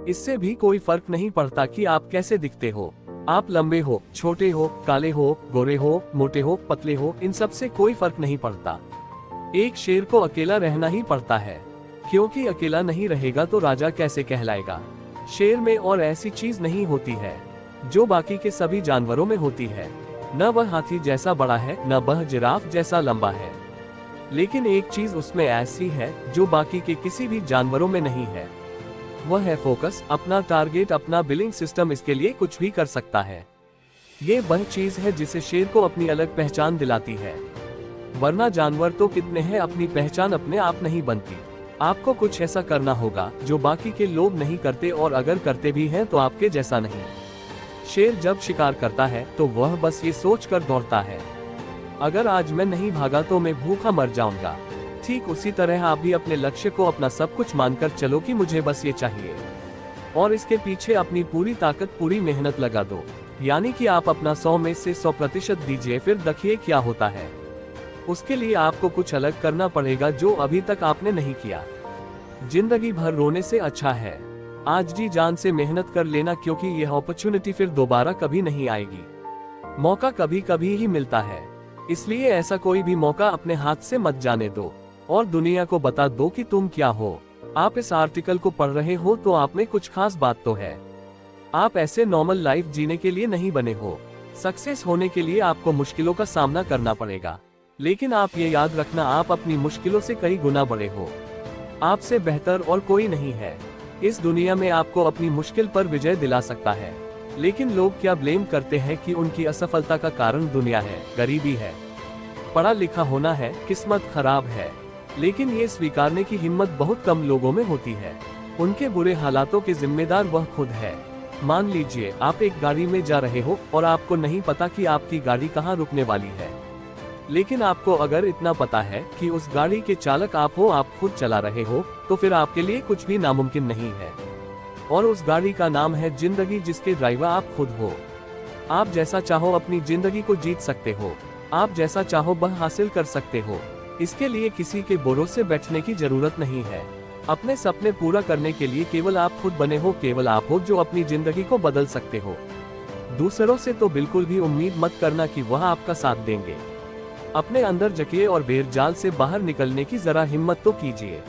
इससे भी कोई फर्क नहीं पड़ता कि आप कैसे दिखते हो। आप लंबे हो, छोटे हो, काले हो, गोरे हो, मोटे हो, पतले हो, इन सब से कोई फर्क नहीं पड़ता। एक शेर को अकेला रहना ही पड़ता है, क्योंकि अकेला नहीं रहेगा तो राजा कैसे कहलाएगा। शेर में और ऐसी चीज नहीं होती है जो बाकी के सभी जानवरों में होती है। न वह हाथी जैसा बड़ा है, न वह जिराफ जैसा लंबा है, लेकिन एक चीज उसमें ऐसी है जो बाकी के किसी भी जानवरों में नहीं है। वह है फोकस, अपना टारगेट, अपना बिलिंग सिस्टम। इसके लिए कुछ भी कर सकता है। ये वह चीज है जिसे शेर को अपनी अलग पहचान दिलाती है, वरना जानवर तो कितने हैं, अपनी पहचान अपने आप नहीं बनती। आपको कुछ ऐसा करना होगा जो बाकी के लोग नहीं करते, और अगर करते भी हैं तो आपके जैसा नहीं। शेर जब शिकार करता है तो वह बस ये सोच कर दौड़ता है, अगर आज मैं नहीं भागा तो मैं भूखा मर जाऊंगा। ठीक उसी तरह आप भी अपने लक्ष्य को अपना सब कुछ मानकर चलो कि मुझे बस ये चाहिए, और इसके पीछे अपनी पूरी ताकत, पूरी मेहनत लगा दो। यानी कि आप अपना 100 में से 100% दीजिए, फिर देखिए क्या होता है। उसके लिए आपको कुछ अलग करना पड़ेगा जो अभी तक आपने नहीं किया। जिंदगी भर रोने से अच्छा है आज जी जान से मेहनत कर लेना, क्योंकि यह अपॉर्चुनिटी फिर दोबारा कभी नहीं आएगी। मौका कभी कभी ही मिलता है, इसलिए ऐसा कोई भी मौका अपने हाथ से मत जाने दो, और दुनिया को बता दो कि तुम क्या हो। आप इस आर्टिकल को पढ़ रहे हो तो आप में कुछ खास बात तो है। आप ऐसे नॉर्मल लाइफ जीने के लिए नहीं बने हो। सक्सेस होने के लिए आपको मुश्किलों का सामना करना पड़ेगा, लेकिन आप ये याद रखना, आप अपनी मुश्किलों से कई गुना बड़े हो। आपसे बेहतर और कोई नहीं है इस दुनिया में। आपको अपनी मुश्किल पर विजय दिला सकता है, लेकिन लोग क्या ब्लेम करते हैं कि उनकी असफलता का कारण दुनिया है, गरीबी है, पढ़ा लिखा होना है, किस्मत खराब है। लेकिन ये स्वीकारने की हिम्मत बहुत कम लोगों में होती है। उनके बुरे हालातों के जिम्मेदार वह खुद है। मान लीजिए आप एक गाड़ी में जा रहे हो और आपको नहीं पता कि आपकी गाड़ी कहाँ रुकने वाली है, लेकिन आपको अगर इतना पता है कि उस गाड़ी के चालक आप हो, आप खुद चला रहे हो, तो फिर आपके लिए कुछ भी नामुमकिन नहीं है। और उस गाड़ी का नाम है जिंदगी, जिसके ड्राइवर आप खुद हो। आप जैसा चाहो अपनी जिंदगी को जीत सकते हो, आप जैसा चाहो वह हासिल कर सकते हो। इसके लिए किसी के भरोसे बैठने की जरूरत नहीं है। अपने सपने पूरा करने के लिए केवल आप खुद बने हो, केवल आप हो जो अपनी जिंदगी को बदल सकते हो। दूसरों से तो बिल्कुल भी उम्मीद मत करना कि वह आपका साथ देंगे। अपने अंदर जकिए और बेरजाल से बाहर निकलने की जरा हिम्मत तो कीजिए,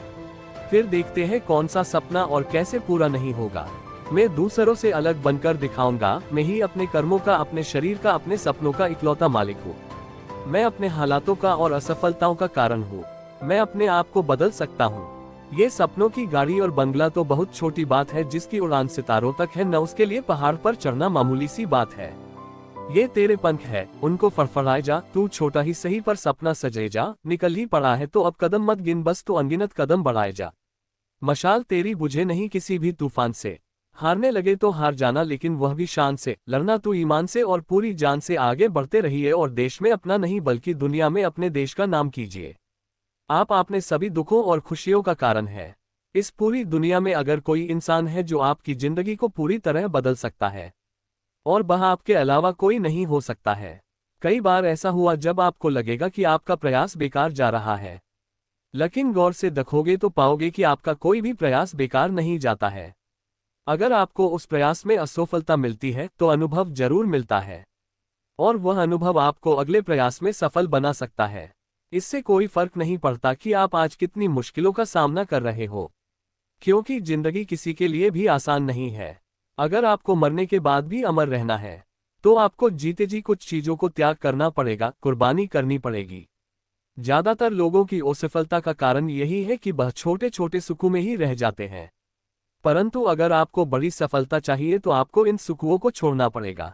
फिर देखते हैं कौन सा सपना और कैसे पूरा नहीं होगा। मैं दूसरों से अलग बनकर दिखाऊंगा। मैं ही अपने कर्मों का, अपने शरीर का, अपने सपनों का इकलौता मालिक हूँ। मैं अपने हालातों का और असफलताओं का कारण हूँ। मैं अपने आप को बदल सकता हूँ। ये सपनों की गाड़ी और बंगला तो बहुत छोटी बात है, जिसकी उड़ान सितारों तक है, न उसके लिए पहाड़ पर चढ़ना मामूली सी बात है। ये तेरे पंख है, उनको फड़फड़ाए जा, तू छोटा ही सही पर सपना सजे जा। निकल ही पड़ा है तो अब कदम मत गिन, बस तो अनगिनत कदम बढ़ाए जा। मशाल तेरी बुझे नहीं किसी भी तूफान से, हारने लगे तो हार जाना, लेकिन वह भी शान से। लड़ना तू ईमान से और पूरी जान से, आगे बढ़ते रहिए और देश में अपना नहीं बल्कि दुनिया में अपने देश का नाम कीजिए। आप अपने सभी दुखों और खुशियों का कारण है। इस पूरी दुनिया में अगर कोई इंसान है जो आपकी जिंदगी को पूरी तरह बदल सकता है, और वह आपके अलावा कोई नहीं हो सकता है। कई बार ऐसा हुआ जब आपको लगेगा कि आपका प्रयास बेकार जा रहा है, लेकिन गौर से देखोगे तो पाओगे कि आपका कोई भी प्रयास बेकार नहीं जाता है। अगर आपको उस प्रयास में असफलता मिलती है तो अनुभव जरूर मिलता है, और वह अनुभव आपको अगले प्रयास में सफल बना सकता है। इससे कोई फर्क नहीं पड़ता कि आप आज कितनी मुश्किलों का सामना कर रहे हो, क्योंकि जिंदगी किसी के लिए भी आसान नहीं है। अगर आपको मरने के बाद भी अमर रहना है तो आपको जीते जी कुछ चीजों को त्याग करना पड़ेगा, कुर्बानी करनी पड़ेगी। ज्यादातर लोगों की असफलता का कारण यही है कि वह छोटे छोटे सुखों में ही रह जाते हैं। परंतु अगर आपको बड़ी सफलता चाहिए तो आपको इन सुखों को छोड़ना पड़ेगा।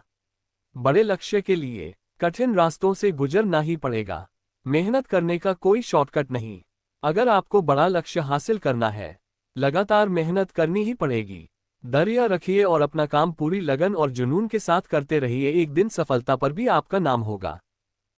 बड़े लक्ष्य के लिए कठिन रास्तों से गुजरना ही पड़ेगा। मेहनत करने का कोई शॉर्टकट नहीं। अगर आपको बड़ा लक्ष्य हासिल करना है, लगातार मेहनत करनी ही पड़ेगी। धैर्य रखिए और अपना काम पूरी लगन और जुनून के साथ करते रहिए। एक दिन सफलता पर भी आपका नाम होगा।